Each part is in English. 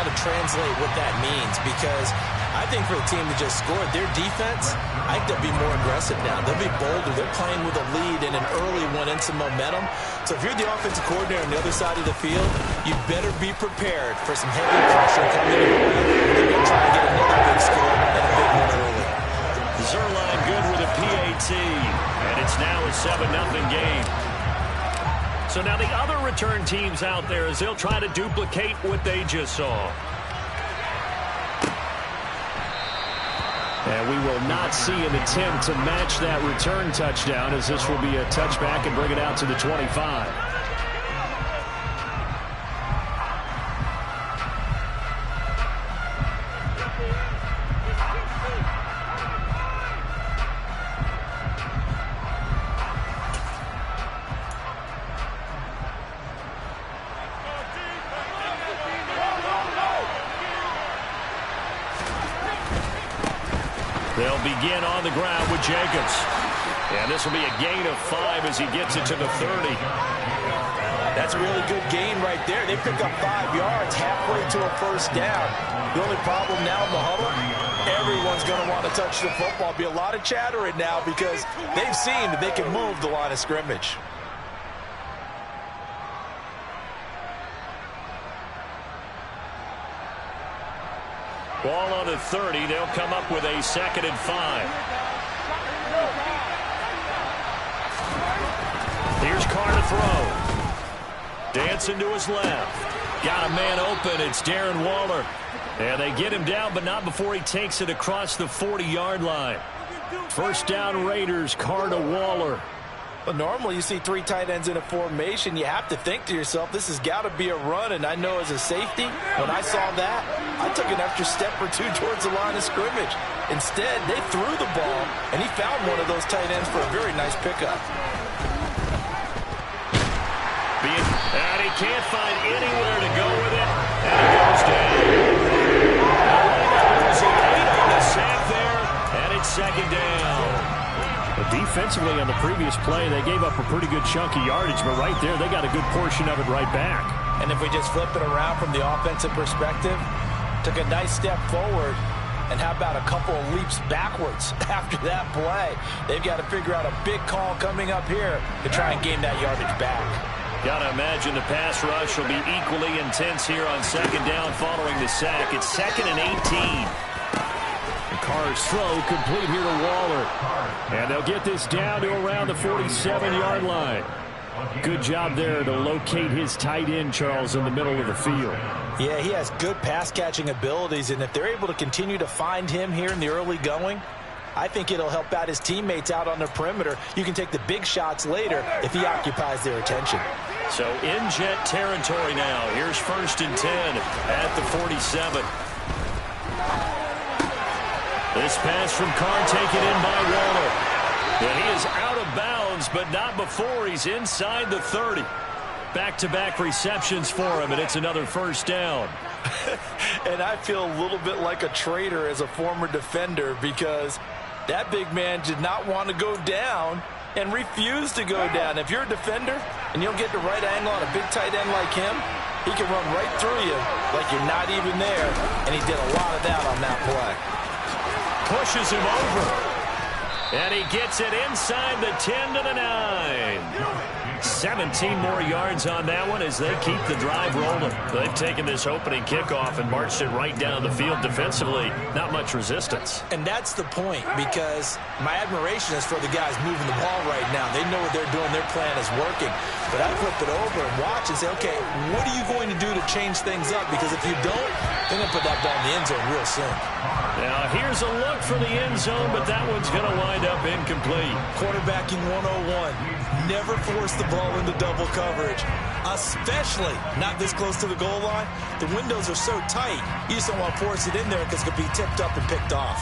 got to translate what that means, because I think for the team to just score, their defense, I think they'll be more aggressive now. They'll be bolder. They're playing with a lead and an early one and some momentum. So if you're the offensive coordinator on the other side of the field, you better be prepared for some heavy pressure coming your way. They're going to try and get another big score and a big one early. Zerline good with a PAT, and it's now a 7-0 game. So now the other return teams out there, as they'll try to duplicate what they just saw. And we will not see an attempt to match that return touchdown, as this will be a touchback and bring it out to the 25. They'll begin on the ground with Jacobs. And this will be a gain of 5 as he gets it to the 30. That's a really good gain right there. They pick up 5 yards halfway to a first down. The only problem now in the huddle, everyone's going to want to touch the football. Be a lot of chatter right now because they've seen that they can move the line of scrimmage. Ball on the 30. They'll come up with a 2nd and 5. Here's Carr to throw. Dancing to his left. Got a man open. It's Darren Waller. And they get him down, but not before he takes it across the 40-yard line. First down Raiders. Carr to Waller. But normally you see 3 tight ends in a formation. You have to think to yourself, this has got to be a run. And I know as a safety, when I saw that, I took an extra step or 2 towards the line of scrimmage. Instead, they threw the ball, and he found one of those tight ends for a very nice pickup. And he can't find anywhere to go with it. And he goes down. There's a lead on the sack there, and it's 2nd down. But defensively on the previous play, they gave up a pretty good chunk of yardage, but right there, they got a good portion of it right back. And if we just flip it around from the offensive perspective, took a nice step forward, and how about a couple of leaps backwards after that play? They've got to figure out a big call coming up here to try and gain that yardage back. Got to imagine the pass rush will be equally intense here on 2nd down following the sack. It's 2nd and 18. Carr's throw complete here to Waller. And they'll get this down to around the 47-yard line. Good job there to locate his tight end, Charles, in the middle of the field. Yeah, he has good pass-catching abilities, and if they're able to continue to find him here in the early going, I think it'll help out his teammates out on the perimeter. You can take the big shots later if he occupies their attention. So in jet territory now. Here's 1st and 10 at the 47. This pass from Carr taken in by Waller. And he is out of bounds, but not before he's inside the 30. Back-to-back receptions for him, and it's another first down. And I feel a little bit like a traitor as a former defender because that big man did not want to go down and refused to go down. If you're a defender and you'll get the right angle on a big tight end like him, he can run right through you like you're not even there, and he did a lot of that on that play. Pushes him over. And he gets it inside the 10 to the 9. 17 more yards on that one as they keep the drive rolling. They've taken this opening kickoff and marched it right down the field defensively. Not much resistance. And that's the point, because my admiration is for the guys moving the ball right now. They know what they're doing. Their plan is working. But I flip it over and watch and say, okay, what are you going to do to change things up? Because if you don't, they're going to put that ball in the end zone real soon. Now, here's a look for the end zone, but that one's going to wind up incomplete. Quarterbacking 101. Never force the ball into double coverage, especially not this close to the goal line. The windows are so tight, you just don't want to force it in there because it could be tipped up and picked off.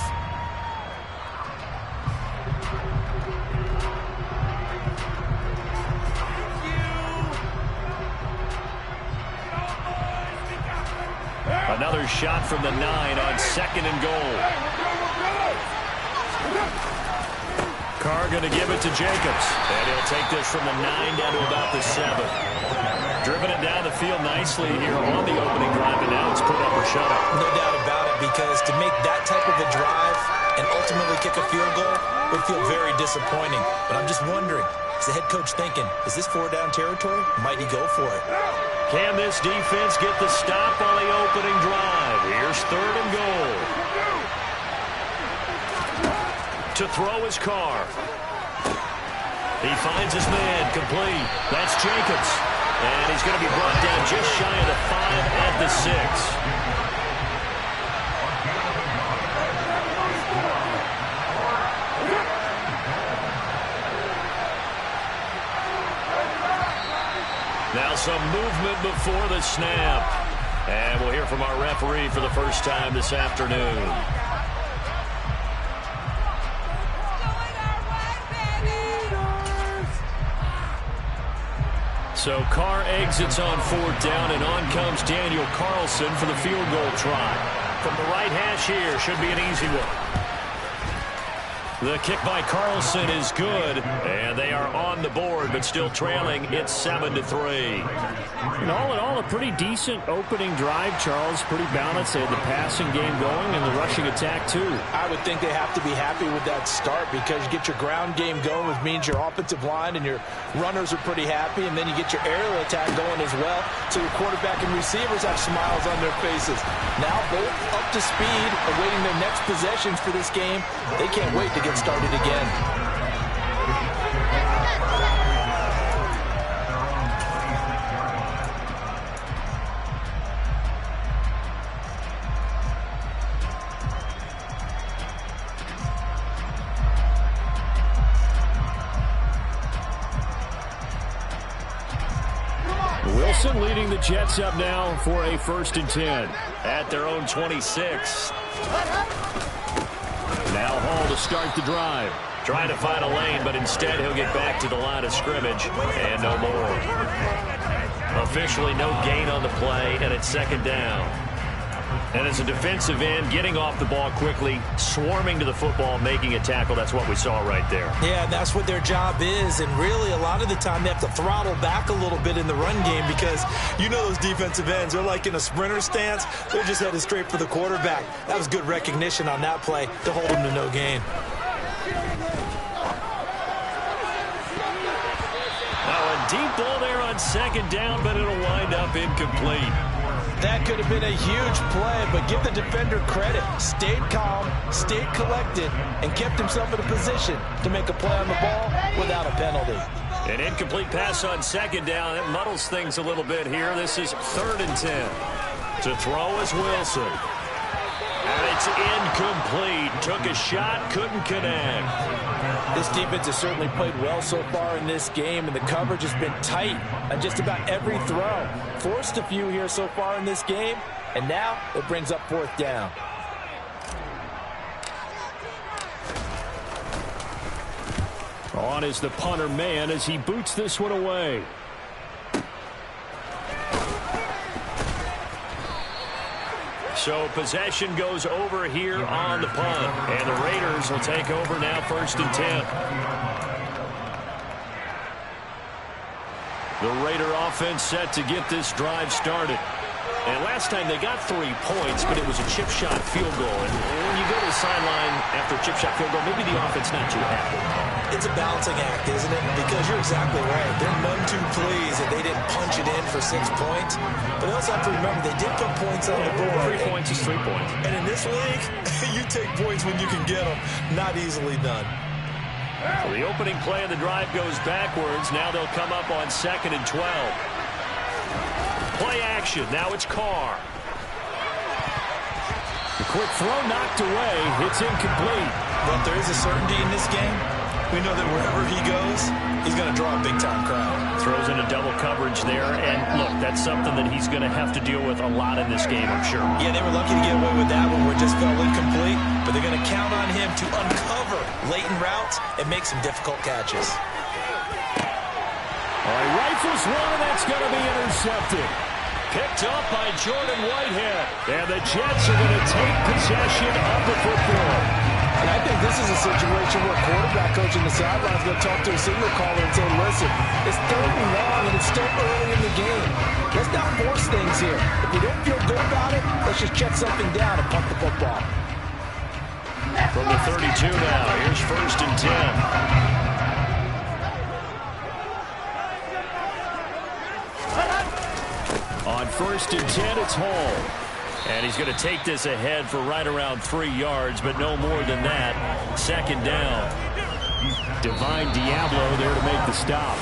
Another shot from the 9 on 2nd and goal. Carr going to give it to Jacobs. And he'll take this from the 9 down to about the 7. Driven it down the field nicely here on the opening drive, and now it's put up or shut No doubt about it, because to make that type of a drive and ultimately kick a field goal would feel very disappointing. But I'm just wondering, is the head coach thinking, is this 4-down territory? Might he go for it? Can this defense get the stop on the opening drive? Here's 3rd and goal. To throw his car. He finds his man, complete. That's Jacobs. And he's going to be brought down just shy of the 5 at the 6. Now some movement before the snap. And we'll hear from our referee for the first time this afternoon. So Carr exits on 4th down, and on comes Daniel Carlson for the field goal try. From the right hash here, should be an easy one. The kick by Carlson is good, and they are on the board, but still trailing. It's 7-3. And all in all, a pretty decent opening drive, Charles. Pretty balanced. They had the passing game going and the rushing attack, too. I would think they have to be happy with that start, because you get your ground game going, which means your offensive line and your runners are pretty happy, and then you get your aerial attack going as well, so your quarterback and receivers have smiles on their faces. Now both up to speed, awaiting their next possessions for this game. They can't wait to get started again. Wilson leading the Jets up now for a 1st and 10. At their own 26. Now Hall to start the drive. Trying to find a lane, but instead he'll get back to the line of scrimmage, and no more. Officially no gain on the play, and it's 2nd down. And as a defensive end, getting off the ball quickly, swarming to the football, making a tackle, that's what we saw right there. Yeah, that's what their job is, and really a lot of the time they have to throttle back a little bit in the run game, because you know those defensive ends, they're like in a sprinter stance. They're just headed straight for the quarterback. That was good recognition on that play to hold them to no gain. Now a deep ball there on 2nd down, but it'll wind up incomplete. That could have been a huge play, but give the defender credit. Stayed calm, stayed collected, and kept himself in a position to make a play on the ball without a penalty. An incomplete pass on 2nd down. It muddles things a little bit here. This is 3rd and 10. To throw is Wilson. And it's incomplete. Took a shot, couldn't connect. This defense has certainly played well so far in this game, and the coverage has been tight on just about every throw. Forced a few here so far in this game, and now it brings up 4th down. On is the punter man as he boots this one away. So possession goes over here on the punt, and the Raiders will take over now 1st and 10. The Raider offense set to get this drive started. And last time they got 3 points, but it was a chip shot field goal. And when you go to the sideline after a chip shot field goal, maybe the offense not too happy. It's a balancing act, isn't it? Because you're exactly right. They're none too pleased that they didn't punch it in for 6 points. But they also have to remember they did put points on the board. 3 points is 3 points. And in this league, you take points when you can get them. Not easily done. So the opening play of the drive goes backwards. Now they'll come up on 2nd and 12. Play action. Now it's Carr. The quick throw knocked away. It's incomplete. But there is a certainty in this game. We know that wherever he goes, he's going to draw a big-time crowd. Throws into double coverage there. And, look, that's something that he's going to have to deal with a lot in this game, I'm sure. Yeah, they were lucky to get away with that one where it just fell incomplete. But they're going to count on him to uncover latent routes and make some difficult catches. All right, rifles one, and that's going to be intercepted. Picked up by Jordan Whitehead. And the Jets are going to take possession of the football. And I think this is a situation where quarterback coach in the sideline is going to talk to a signal caller and say, listen, it's 3rd and long and it's still early in the game. Let's not force things here. If you don't feel good about it, let's just check something down and punt the football. From the 32 now, here's 1st and 10. On 1st and 10, it's Hall. And he's going to take this ahead for right around 3 yards, but no more than that. 2nd down. Divine Diablo there to make the stop.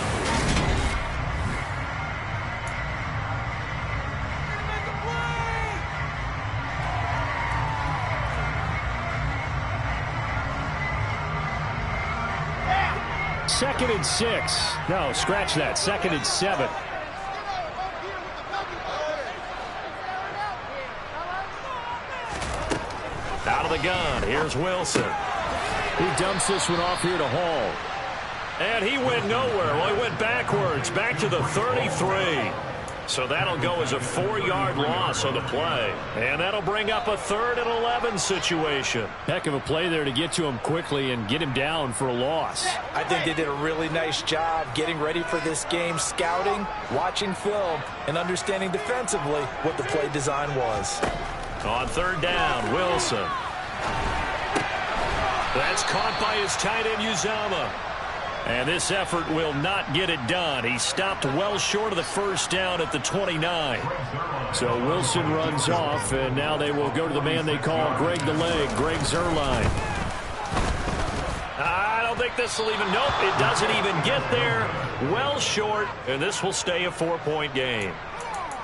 Second and 6. No, scratch that. 2nd and 7. Out of the gun. Here's Wilson. He dumps this one off here to Hall. And he went nowhere. Well, he went backwards. Back to the 33. So that'll go as a 4-yard loss on the play. And that'll bring up a 3rd and 11 situation. Heck of a play there to get to him quickly and get him down for a loss. I think they did a really nice job getting ready for this game, scouting, watching film, and understanding defensively what the play design was. On 3rd down, Wilson. That's caught by his tight end, Uzama. And this effort will not get it done. He stopped well short of the 1st down at the 29. So Wilson runs off, and now they will go to the man they call Greg the Leg, Greg Zuerlein. I don't think this will even, nope, it doesn't even get there. Well short, and this will stay a 4-point game.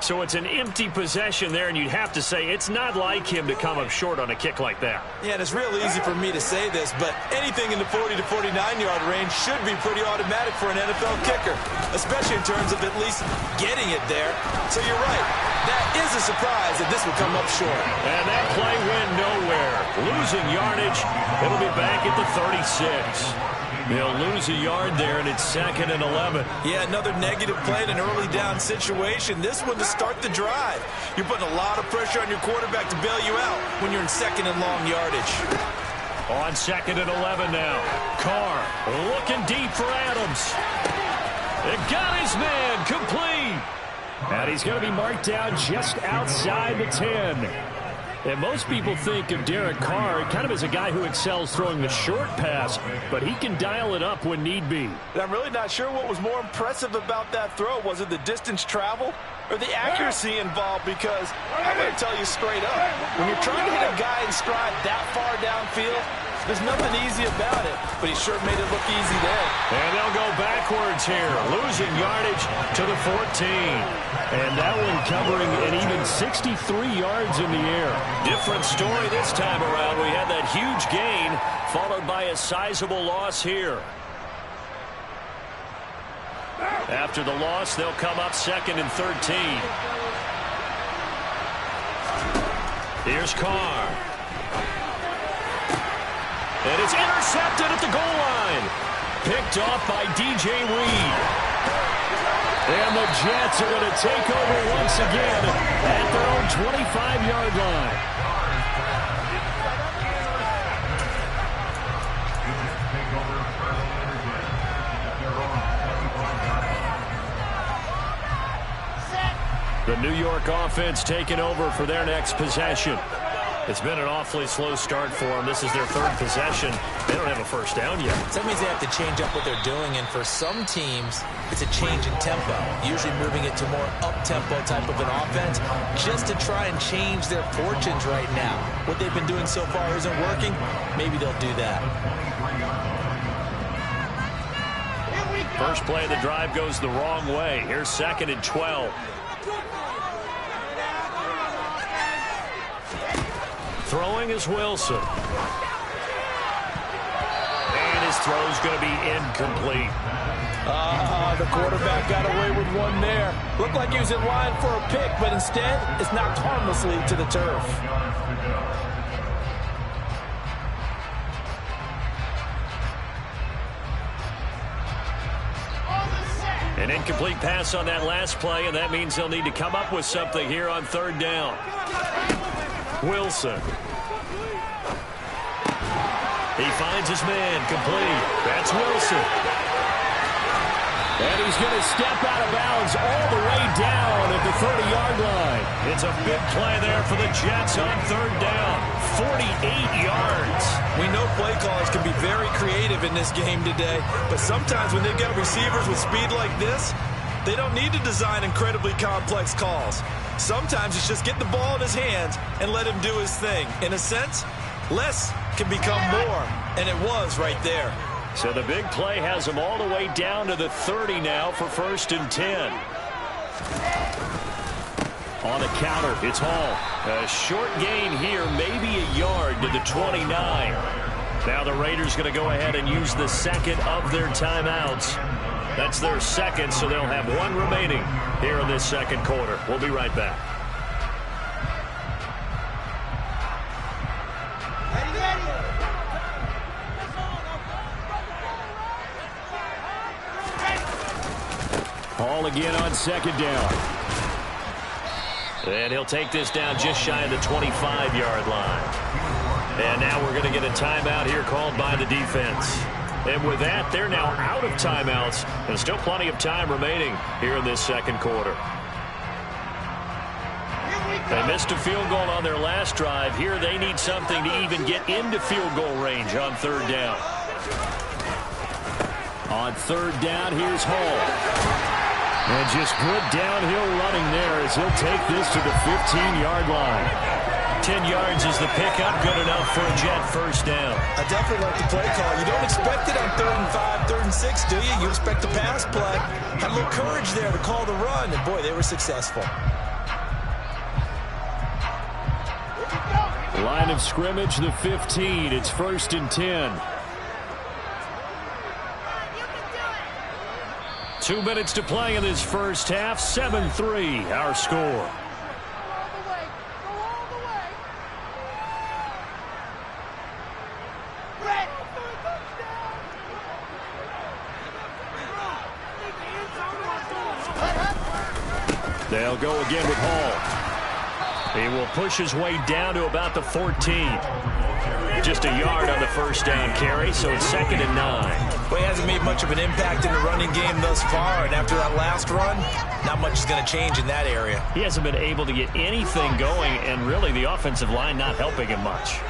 So it's an empty possession there, and you'd have to say it's not like him to come up short on a kick like that. Yeah, and it's real easy for me to say this, but anything in the 40 to 49-yard range should be pretty automatic for an NFL kicker, especially in terms of at least getting it there. So you're right. That is a surprise that this would come up short. And that play went nowhere. Losing yardage. It'll be back at the 36. They'll lose a yard there, and it's 2nd and 11. Yeah, another negative play in an early down situation. This one to start the drive. You're putting a lot of pressure on your quarterback to bail you out when you're in 2nd and long yardage. On 2nd and 11 now. Carr looking deep for Adams. It got his man complete. And he's going to be marked down just outside the 10. And most people think of Derek Carr kind of as a guy who excels throwing the short pass, but he can dial it up when need be. And I'm really not sure what was more impressive about that throw. Was it the distance travel or the accuracy involved? Because I'm going to tell you straight up, when you're trying to hit a guy in stride that far downfield, there's nothing easy about it, but he sure made it look easy there. And they'll go backwards here, losing yardage to the 14. And that one covering an even 63 yards in the air. Different story this time around. We had that huge gain, followed by a sizable loss here. After the loss, they'll come up 2nd and 13. Here's Carr. And it's intercepted at the goal line. Picked off by DJ Reed. And the Jets are going to take over once again at their own 25-yard line. The New York offense taking over for their next possession. It's been an awfully slow start for them. This is their 3rd possession. They don't have a 1st down yet. So that means they have to change up what they're doing, and for some teams, it's a change in tempo, usually moving it to more up-tempo type of an offense, just to try and change their fortunes right now. What they've been doing so far isn't working. Maybe they'll do that. First play of the drive goes the wrong way. Here's 2nd and 12. Throwing is Wilson. And his throw's going to be incomplete. The quarterback got away with one there. Looked like he was in line for a pick, but instead, it's knocked harmlessly to the turf. An incomplete pass on that last play, and that means they'll need to come up with something here on 3rd down. Wilson. He finds his man, complete. That's Wilson. And he's going to step out of bounds all the way down at the 30-yard line. It's a big play there for the Jets on third down. 48 yards. We know play callers can be very creative in this game today, but sometimes when they've got receivers with speed like this, they don't need to design incredibly complex calls. Sometimes it's just get the ball in his hands and let him do his thing. In a sense, less can become more, and it was right there. So the big play has him all the way down to the 30 now for 1st and 10. On a counter, it's Hall. A short gain here, maybe a yard to the 29. Now the Raiders going to go ahead and use the second of their timeouts. That's their second, so they'll have one remaining here in this second quarter. We'll be right back. Hall again on second down. And he'll take this down just shy of the 25-yard line. And now we're going to get a timeout here called by the defense. And with that, they're now out of timeouts. And still plenty of time remaining here in this second quarter. They missed a field goal on their last drive. Here they need something to even get into field goal range on third down. On third down, here's Hall. And just good downhill running there as he'll take this to the 15-yard line. 10 yards is the pickup, good enough for a Jet first down. I definitely like the play call. You don't expect it on 3rd and 5, 3rd and 6, do you? You expect the pass play. Had a little courage there to call the run, and boy, they were successful. Line of scrimmage, the 15. It's 1st and 10. 2 minutes to play in this first half. 7-3, our score. They'll go again with Hall. He will push his way down to about the 14. Just a yard on the first down carry, so it's 2nd and 9. Well, he hasn't made much of an impact in the running game thus far, and after that last run, not much is going to change in that area. He hasn't been able to get anything going, and really the offensive line not helping him much.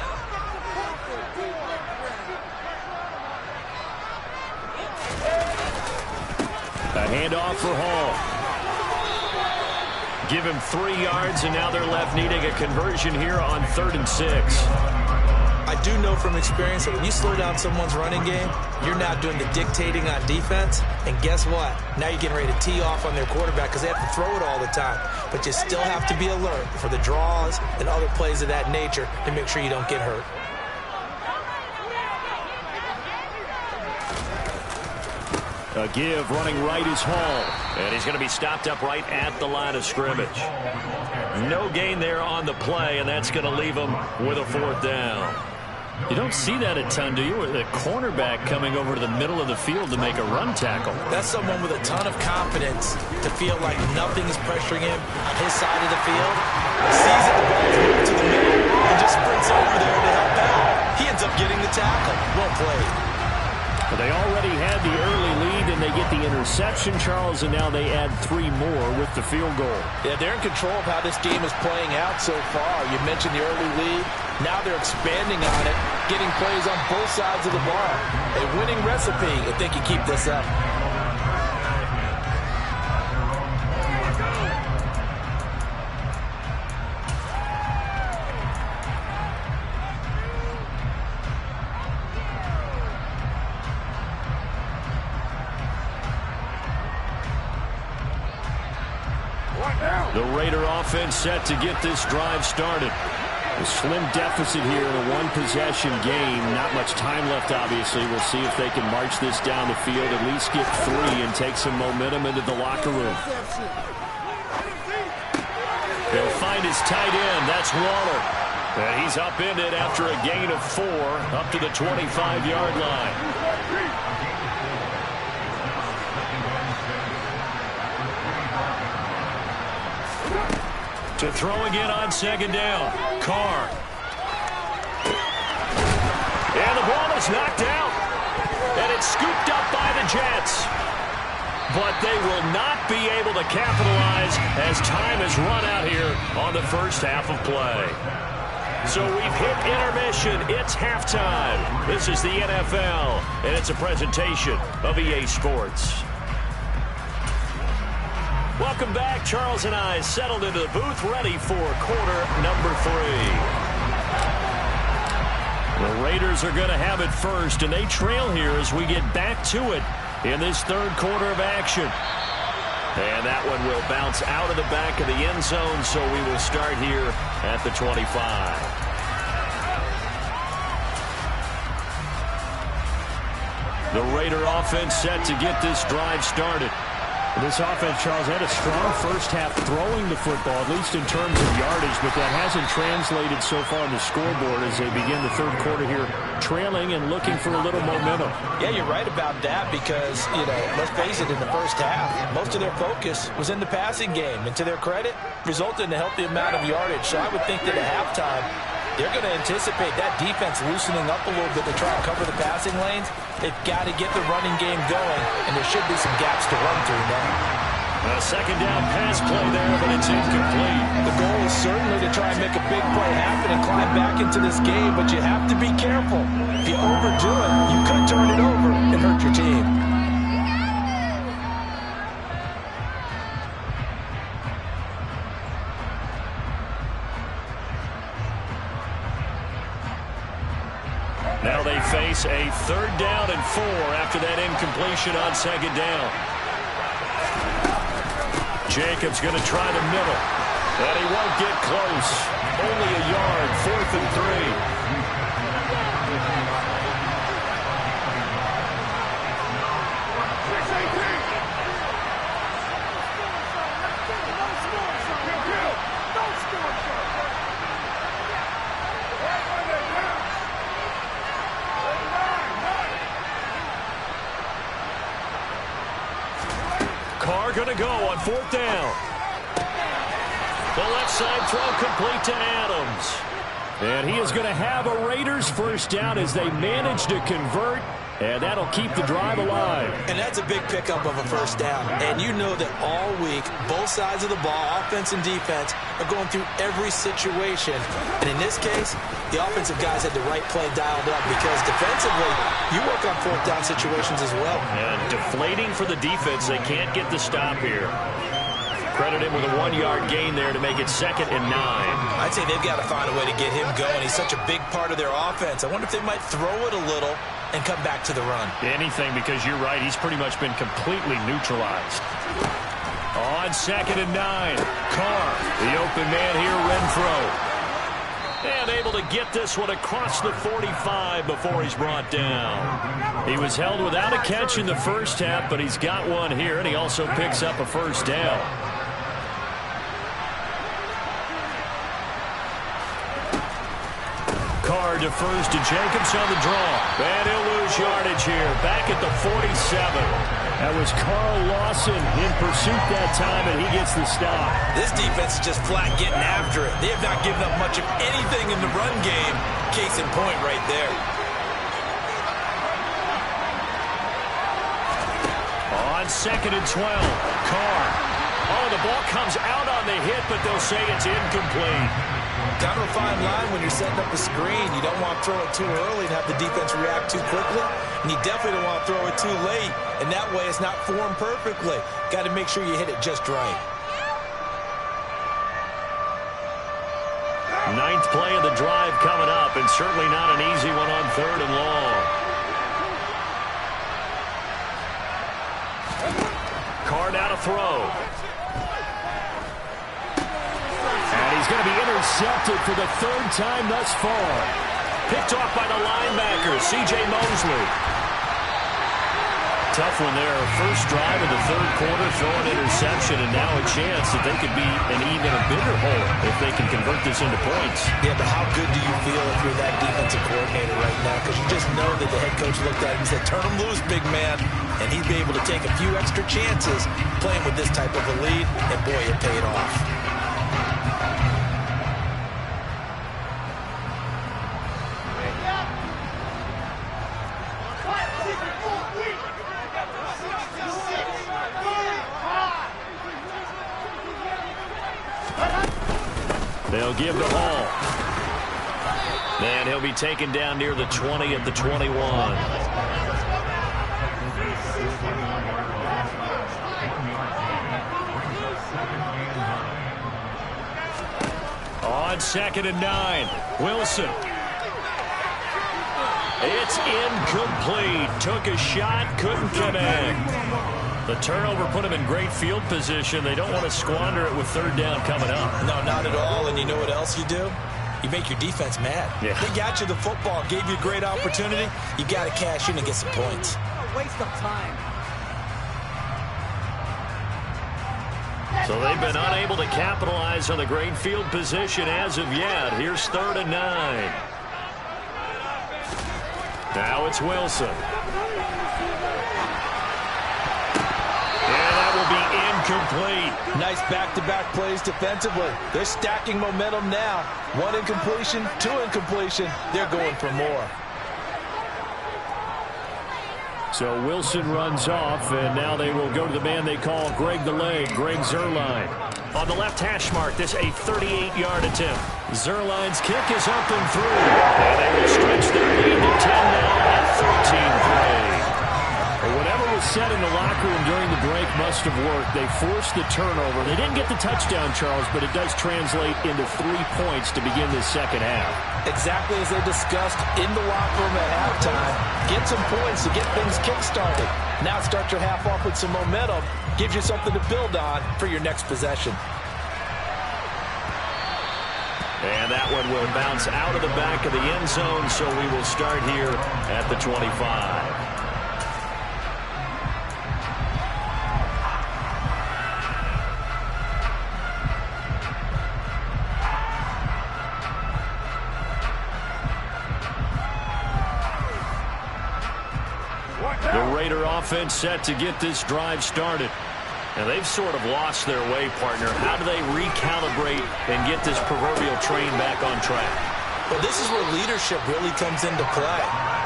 A handoff for Hall. Give him 3 yards, and now they're left needing a conversion here on 3rd and 6. I do know from experience that when you slow down someone's running game, you're now doing the dictating on defense. And guess what? Now you're getting ready to tee off on their quarterback because they have to throw it all the time. But you still have to be alert for the draws and other plays of that nature to make sure you don't get hurt. A give running right is Hall. And he's going to be stopped up right at the line of scrimmage. No gain there on the play, and that's going to leave him with a 4th down. You don't see that a ton, do you? With a cornerback coming over to the middle of the field to make a run tackle. That's someone with a ton of confidence to feel like nothing is pressuring him on his side of the field. He sees it, the ball's moving to the middle, and just sprints over there to help out. He ends up getting the tackle. Well played. Well, they already had the early lead, and they get the interception, Charles, and now they add 3 more with the field goal. Yeah, they're in control of how this game is playing out so far. You mentioned the early lead. Now they're expanding on it, getting plays on both sides of the ball. A winning recipe if they can keep this up. The Raider offense set to get this drive started. A slim deficit here in a one-possession game. Not much time left, obviously. We'll see if they can march this down the field, at least get 3 and take some momentum into the locker room. They'll find his tight end. That's Waller. And he's upended after a gain of 4 up to the 25-yard line. To throw again on 2nd down. Carr. And the ball throws knocked out. And it's scooped up by the Jets. But they will not be able to capitalize as time has run out here on the first half of play. So we've hit intermission. It's halftime. This is the NFL, and it's a presentation of EA Sports. Welcome back. Charles and I settled into the booth, ready for quarter number 3. The Raiders are going to have it first, and they trail here as we get back to it in this third quarter of action. And that one will bounce out of the back of the end zone, so we will start here at the 25. The Raider offense set to get this drive started. This offense, Charles, had a strong first half throwing the football, at least in terms of yardage, but that hasn't translated so far on the scoreboard as they begin the third quarter here, trailing and looking for a little momentum. Yeah, you're right about that because, let's face it, in the first half, most of their focus was in the passing game. And to their credit, resulted in a healthy amount of yardage. So I would think that at halftime, they're going to anticipate that defense loosening up a little bit to try and cover the passing lanes. They've got to get the running game going, and there should be some gaps to run through now. A second down pass play there, but it's incomplete. The goal is certainly to try and make a big play happen and climb back into this game, but you have to be careful. If you overdo it, you could turn it over and hurt your team. Now they face a third down and 4 after that incompletion on second down. Jacobs going to try the middle, and he won't get close. Only a yard, 4th and 3. Going to go on 4th down. The left side throw complete to Adams. And he is going to have a Raiders first down as they manage to convert, and that'll keep the drive alive. And that's a big pickup of a first down. And you know that all week, both sides of the ball, offense and defense, are going through every situation. And in this case, the offensive guys had the right play dialed up because defensively, you work on 4th down situations as well. And deflating for the defense. They can't get the stop here. Credit him with a 1-yard gain there to make it 2nd and 9. I'd say they've got to find a way to get him going. He's such a big part of their offense. I wonder if they might throw it a little and come back to the run. Anything, because you're right. He's pretty much been completely neutralized. On 2nd and 9. Carr, the open man here, Renfro. And able to get this one across the 45 before he's brought down. He was held without a catch in the first half, but he's got one here, and he also picks up a first down. Carr defers to Jacobs on the draw. And he'll lose yardage here. Back at the 47. That was Carl Lawson in pursuit that time, and he gets the stop. This defense is just flat getting after it. They have not given up much of anything in the run game. Case in point right there. On 2nd and 12. Carr. Oh, the ball comes out on the hit, but they'll say it's incomplete. Kind of a fine line when you're setting up a screen. You don't want to throw it too early and have the defense react too quickly. And you definitely don't want to throw it too late. And that way it's not formed perfectly. Got to make sure you hit it just right. 9th play of the drive coming up, and certainly not an easy one on 3rd and long. Carr now to throw. He's going to be intercepted for the 3rd time thus far. Picked off by the linebacker, C.J. Mosley. Tough one there. First drive of the 3rd quarter, throw an interception, and now a chance that they could be in even a bigger hole if they can convert this into points. Yeah, but how good do you feel if you're that defensive coordinator right now? Because you just know that the head coach looked at him and said, turn him loose, big man. And he'd be able to take a few extra chances playing with this type of a lead, and boy, it paid off. They'll give the ball. And he'll be taken down near the 20 at the 21. On 2nd and 9, Wilson. It's incomplete. Took a shot, couldn't connect. The turnover put him in great field position. They don't want to squander it with 3rd down coming up. No, not at all. And you know what else you do? You make your defense mad. Yeah. They got you the football, gave you a great opportunity. You got to cash in and get some points. Waste of time. So they've been unable to capitalize on the great field position as of yet. Here's 3rd and 9. Now it's Wilson. And that will be incomplete. Nice back-to-back plays defensively. They're stacking momentum now. 1 incompletion, 2 incompletion. They're going for more. So Wilson runs off, and now they will go to the man they call Greg the Leg, Greg Zuerlein. On the left hash mark, this a 38-yard attempt. Zuerlein's kick is up and through. And they will stretch their lead to 10 now at 13-3. Whatever was said in the locker room during the break must have worked. They forced the turnover. They didn't get the touchdown, Charles, but it does translate into 3 points to begin this second half. Exactly as they discussed in the locker room at halftime. Get some points to get things kick-started. Now start your half off with some momentum. Gives you something to build on for your next possession. And that one will bounce out of the back of the end zone, so we will start here at the 25. The Raider offense set to get this drive started. And they've sort of lost their way, partner. How do they recalibrate and get this proverbial train back on track? Well, this is where leadership really comes into play.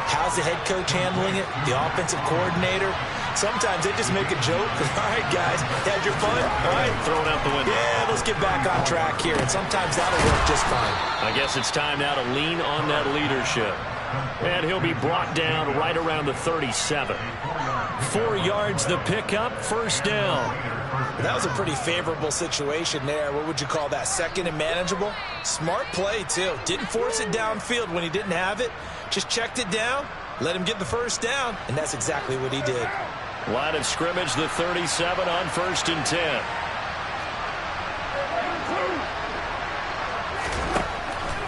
How's the head coach handling it? The offensive coordinator? Sometimes they just make a joke. All right, guys, had your fun? All right. Throw it out the window. Yeah, let's get back on track here. And sometimes that'll work just fine. I guess it's time now to lean on that leadership. And he'll be brought down right around the 37. 4 yards the pickup, 1st down. That was a pretty favorable situation there. What would you call that? 2nd and manageable? Smart play, too. Didn't force it downfield when he didn't have it. Just checked it down, let him get the 1st down, and that's exactly what he did. Line of scrimmage, the 37 on 1st and 10.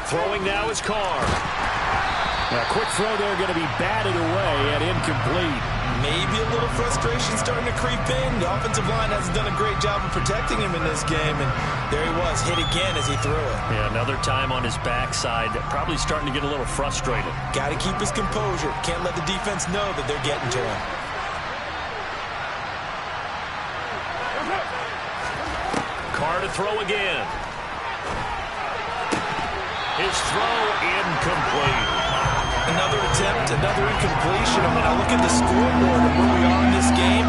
Throwing now is Carr. A quick throw there going to be batted away and incomplete. Maybe a little frustration starting to creep in. The offensive line hasn't done a great job of protecting him in this game, and there he was, hit again as he threw it. Yeah, another time on his backside, probably starting to get a little frustrated. Got to keep his composure. Can't let the defense know that they're getting to him. Carr to throw again. His throw incomplete. Another attempt, another incompletion. And when I look at the scoreboard and where we are in this game,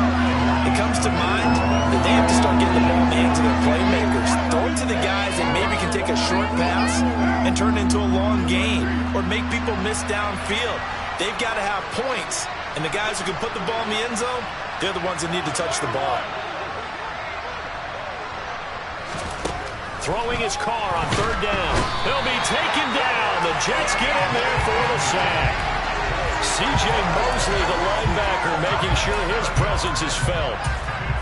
it comes to mind that they have to start getting the ball in the hands of their playmakers. Throw it to the guys that maybe can take a short pass and turn it into a long gain or make people miss downfield. They've got to have points. And the guys who can put the ball in the end zone, they're the ones that need to touch the ball. Throwing his Carr on 3rd down. He'll be taken down. The Jets get in there for the sack. C.J. Mosley, the linebacker, making sure his presence is felt.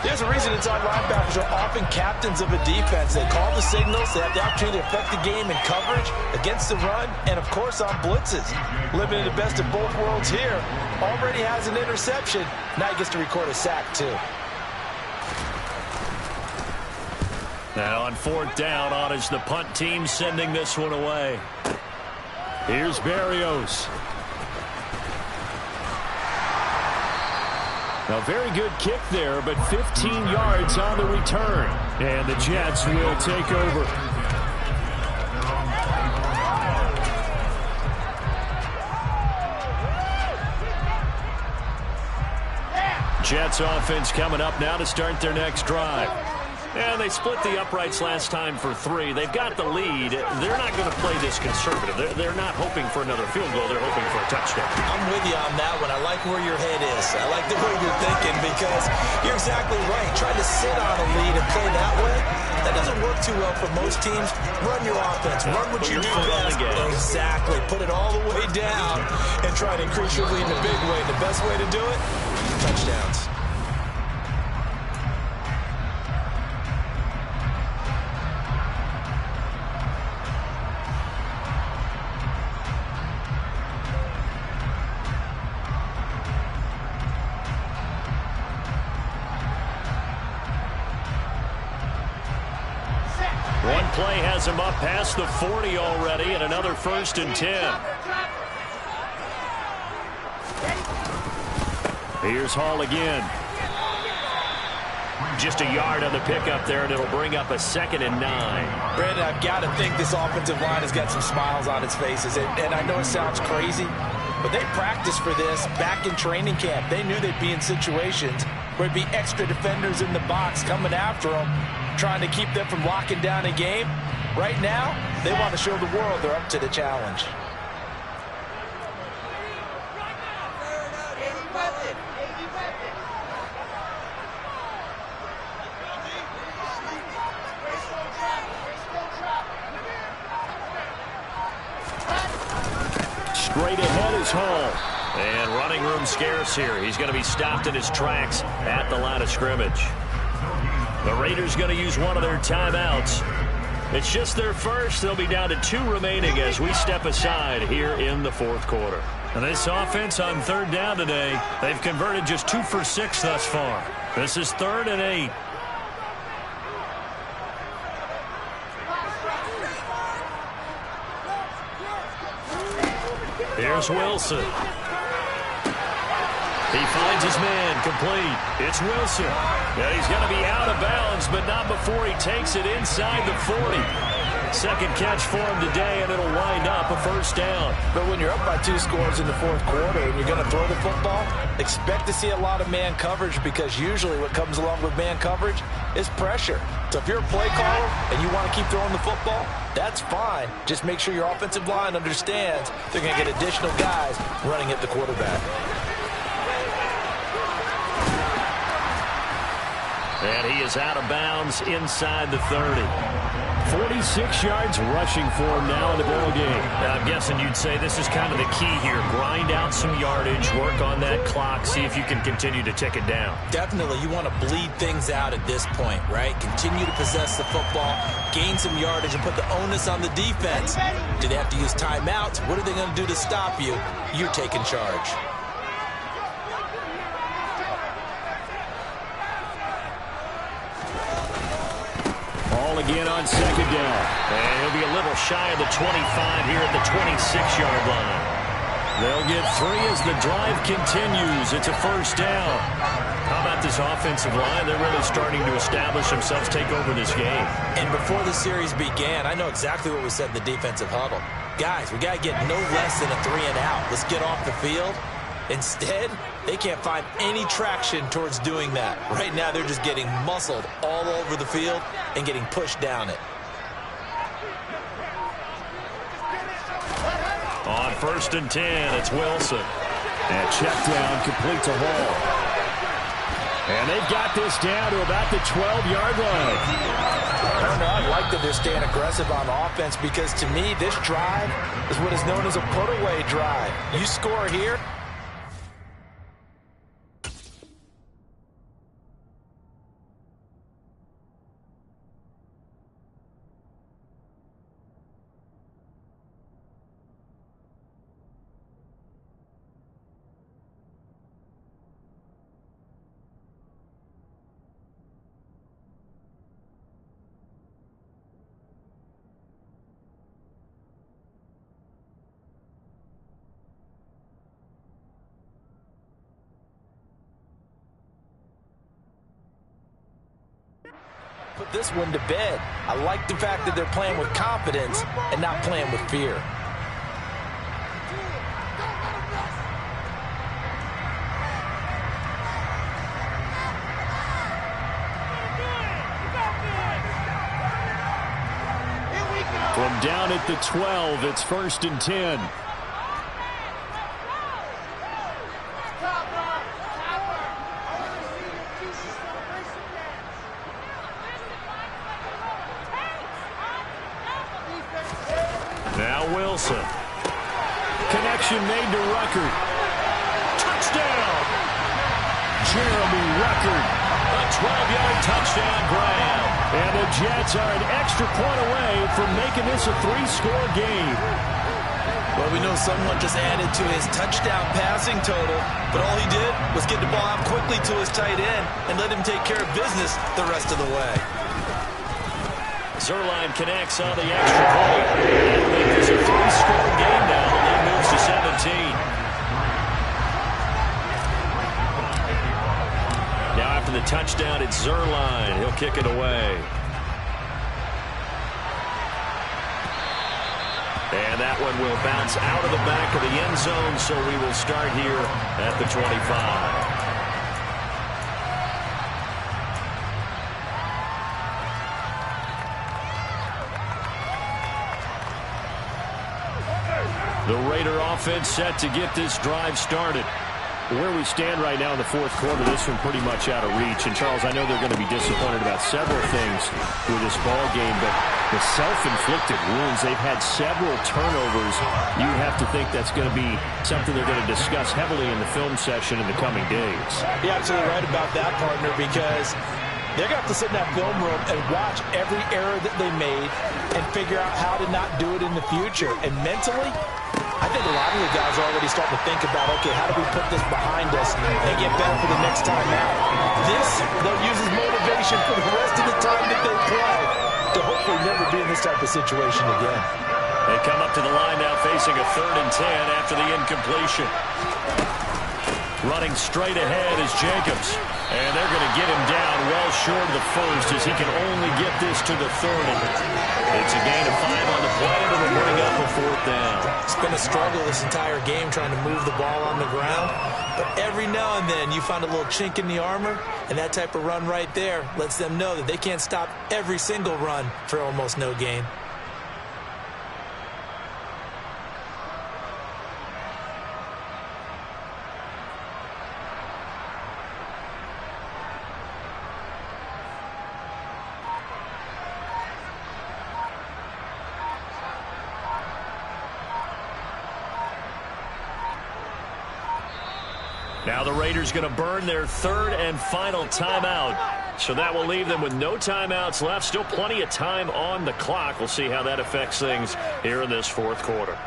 There's a reason inside linebackers are often captains of a defense. They call the signals. They have the opportunity to affect the game in coverage, against the run, and, of course, on blitzes. Living in the best of both worlds here. Already has an interception. Now he gets to record a sack, too. Now on 4th down, on is the punt team sending this one away. Here's Berrios. A very good kick there, but 15 yards on the return. And the Jets will take over. Jets offense coming up now to start their next drive. And they split the uprights last time for 3. They've got the lead. They're not going to play this conservative. They're not hoping for another field goal. They're hoping for a touchdown. I'm with you on that one. I like where your head is. I like the way you're thinking because you're exactly right. Trying to sit on a lead and play that way, that doesn't work too well for most teams. Run your offense. Run what you do best. Exactly. Put it all the way down and try to increase your lead in a big way. The best way to do it, touchdowns. One play has him up past the 40 already, and another 1st and 10. Here's Hall again. Just a yard on the pickup there, and it'll bring up a 2nd and 9. Brandon, I've got to think this offensive line has got some smiles on its faces. And I know it sounds crazy, but they practiced for this back in training camp. They knew they'd be in situations where it'd be extra defenders in the box coming after them, trying to keep them from locking down a game. Right now, they want to show the world they're up to the challenge. Straight ahead is Hall. And running room scarce here. He's going to be stopped in his tracks at the line of scrimmage. The Raiders going to use one of their timeouts. It's just their first. They'll be down to 2 remaining as we step aside here in the 4th quarter. And this offense on 3rd down today, they've converted just 2 for 6 thus far. This is 3rd and 8. Here's Wilson. He finds his man, complete. It's Wilson. Yeah, he's going to be out of bounds, but not before he takes it inside the 40. Second catch for him today, and it'll wind up a 1st down. But when you're up by 2 scores in the 4th quarter and you're going to throw the football, expect to see a lot of man coverage because usually what comes along with man coverage is pressure. So if you're a play caller and you want to keep throwing the football, that's fine. Just make sure your offensive line understands they're going to get additional guys running at the quarterback. And he is out of bounds inside the 30. 46 yards rushing for him now in the ball game. I'm guessing you'd say this is kind of the key here. Grind out some yardage, work on that clock, see if you can continue to tick it down. Definitely, you want to bleed things out at this point, right? Continue to possess the football, gain some yardage, and put the onus on the defense. Do they have to use timeouts? What are they going to do to stop you? You're taking charge. Again on 2nd down. And he'll be a little shy of the 25 here at the 26-yard line. They'll get 3 as the drive continues. It's a 1st down. How about this offensive line? They're really starting to establish themselves, take over this game. And before the series began, I know exactly what we said in the defensive huddle. Guys, we got to get no less than a 3-and-out. Let's get off the field. Instead, they can't find any traction towards doing that. Right now, they're just getting muscled all over the field and getting pushed down it. On 1st and 10, it's Wilson. And check down complete to Hall. And they've got this down to about the 12-yard line. I don't know. I like that they're staying aggressive on offense because, to me, this drive is what is known as a put-away drive. You score here. Put this one to bed. I like the fact that they're playing with confidence and not playing with fear. down at the 12. It's 1st and 10. Now Wilson. Connection made to Ruckert. Touchdown! Jeremy Ruckert. A 12-yard touchdown grab. And the Jets are an extra point away from making this a 3-score game. Well, we know someone just added to his touchdown passing total, but all he did was get the ball out quickly to his tight end and let him take care of business the rest of the way. Zerline connects on the extra point. It'll make this a 3-score game now. The lead moves to 17. Now after the touchdown, it's Zerline. He'll kick it away. And that one will bounce out of the back of the end zone, so we will start here at the 25. The Raider offense set to get this drive started. Where we stand right now in the fourth quarter, this one pretty much out of reach. And, Charles, I know they're going to be disappointed about several things with this ball game, but the self-inflicted wounds, they've had several turnovers. You have to think that's going to be something they're going to discuss heavily in the film session in the coming days. You're absolutely right about that, partner, because they're going to have to sit in that film room and watch every error that they made and figure out how to not do it in the future. And mentally, I think a lot of the guys are already starting to think about, okay, how do we put this behind us and get better for the next time out? This, they'll use as motivation for the rest of the time that they play to hopefully never be in this type of situation again. They come up to the line now facing a 3rd and 10 after the incompletion. Running straight ahead is Jacobs. And they're going to get him down well short of the first as he can only get this to the 30. It's a gain of 5 on the play, and it'll bring up a 4th down. It's been a struggle this entire game trying to move the ball on the ground. But every now and then you find a little chink in the armor, and that type of run right there lets them know that they can't stop every single run for almost no gain. Now the Raiders going to burn their 3rd and final timeout. So that will leave them with no timeouts left. Still plenty of time on the clock. We'll see how that affects things here in this 4th quarter.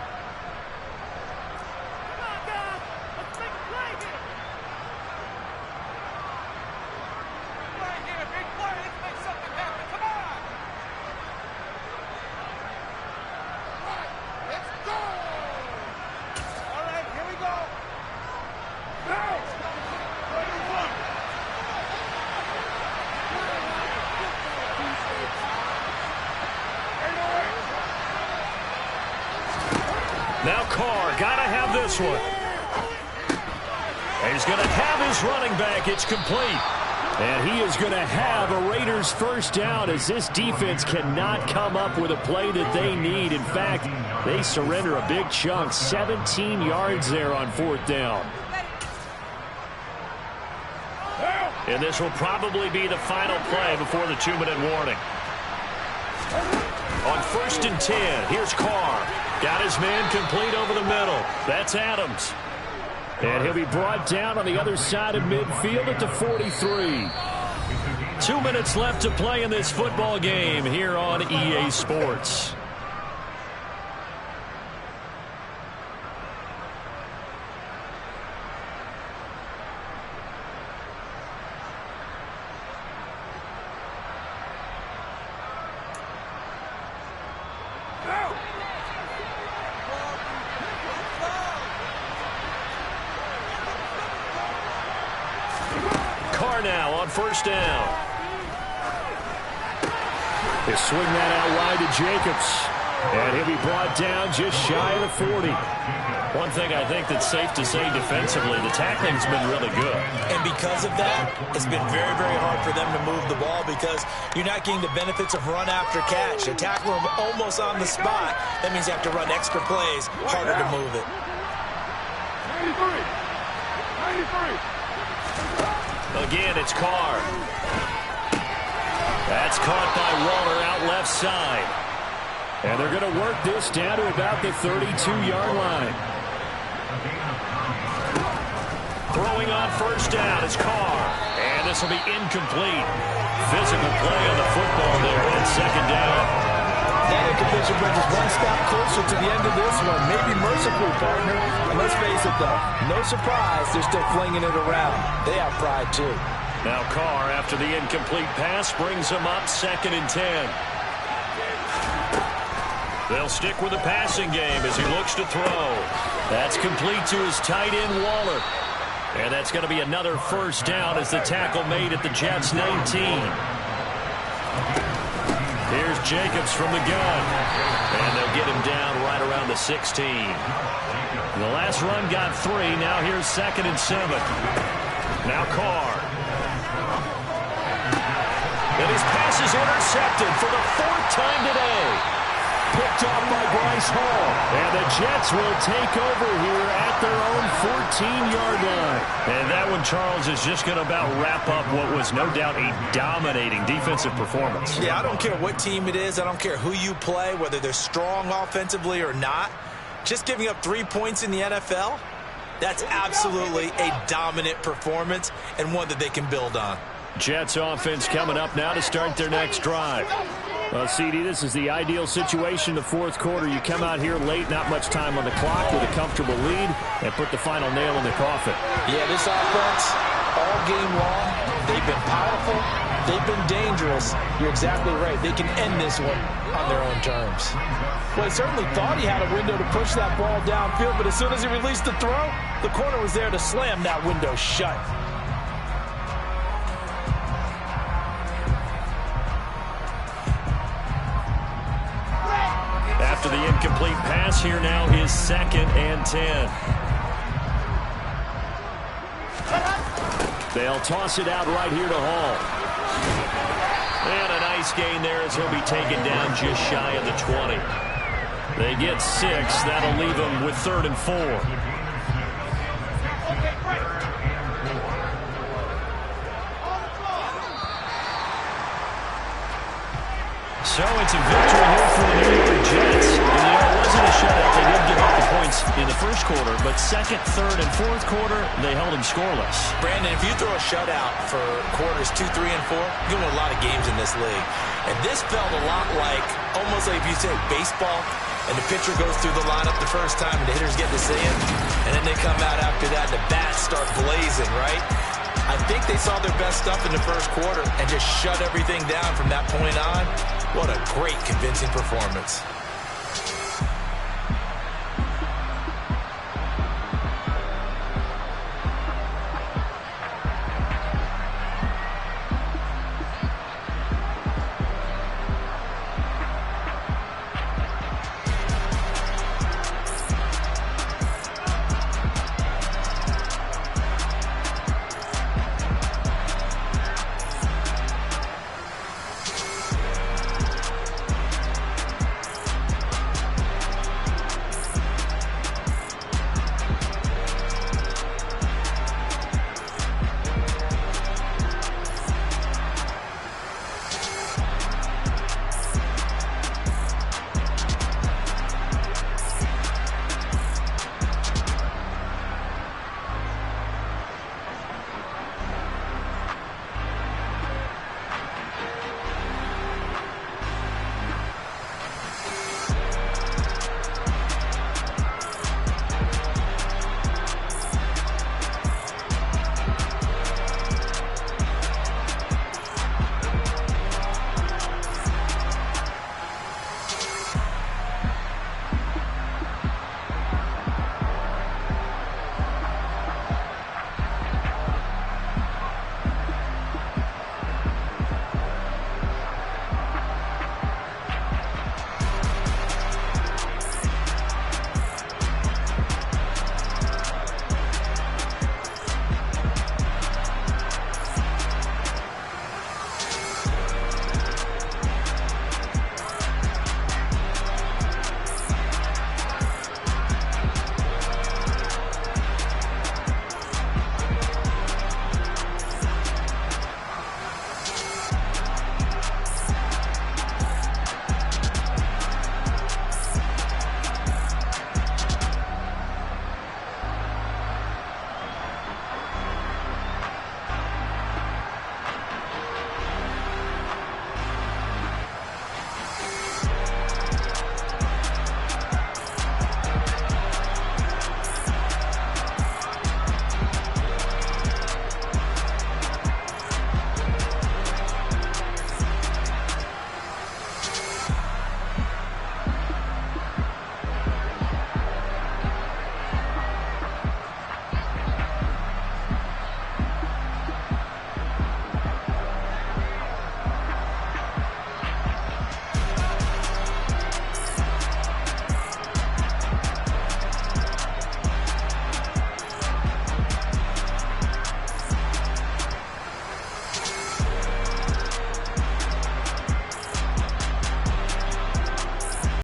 Now Carr, got to have this one. And he's going to have his running back. It's complete. And he is going to have a Raiders first down as this defense cannot come up with a play that they need. In fact, they surrender a big chunk, 17 yards there on 4th down. And this will probably be the final play before the 2-minute warning. On 1st and 10, here's Carr. Got his man complete over the middle. That's Adams. And he'll be brought down on the other side of midfield at the 43. 2 minutes left to play in this football game here on EA Sports. Now on 1st down. They swing that out wide to Jacobs. And he'll be brought down just shy of the 40. One thing I think that's safe to say defensively, the tackling's been really good. And because of that, it's been very, very hard for them to move the ball because you're not getting the benefits of run after catch. You tackle them almost on the spot. That means you have to run extra plays, harder to move it. 93. Again, it's Carr. That's caught by Waller out left side. And they're going to work this down to about the 32-yard line. Throwing on first down is Carr. And this will be incomplete. Physical play on the football there on second down. That incompletion brings us one step closer to the end of this one. Maybe mercifully, partner. And let's face it, though, no surprise, they're still flinging it around. They have pride, too. Now Carr, after the incomplete pass, brings him up 2nd and 10. They'll stick with the passing game as he looks to throw. That's complete to his tight end, Waller. And that's going to be another first down as the tackle made at the Jets' 19. Here's Jacobs from the gun. And they'll get him down right around the 16. The last run got 3. Now here's 2nd and 7. Now Carr. And his pass is intercepted for the 4th time today. Picked off by Bryce Hall. And the Jets will take over here at their own 14-yard line. And that one, Charles, is just going to about wrap up what was no doubt a dominating defensive performance. Yeah, I don't care what team it is. I don't care who you play, whether they're strong offensively or not. Just giving up 3 points in the NFL, that's absolutely a dominant performance and one that they can build on. Jets offense coming up now to start their next drive. Well, CD, this is the ideal situation in the 4th quarter. You come out here late, not much time on the clock with a comfortable lead, and put the final nail in the coffin. Yeah, this offense, all game long, they've been powerful, they've been dangerous. You're exactly right. They can end this one on their own terms. Well, he certainly thought he had a window to push that ball downfield, but as soon as he released the throw, the corner was there to slam that window shut. After the incomplete pass, here now is 2nd and 10. They'll toss it out right here to Hall. And a nice gain there as he'll be taken down just shy of the 20. They get 6. That'll leave them with 3rd and 4. So it's a victory here for the New York Jets. And, it wasn't a shutout. They did give up the points in the 1st quarter, but 2nd, 3rd, and 4th quarter, they held them scoreless. Brandon, if you throw a shutout for quarters 2, 3, and 4, you win a lot of games in this league. And this felt a lot like, almost like if you said baseball, and the pitcher goes through the lineup the first time, and the hitters get to see him, and then they come out after that, and the bats start blazing, right? I think they saw their best stuff in the 1st quarter and just shut everything down from that point on. What a great, convincing performance.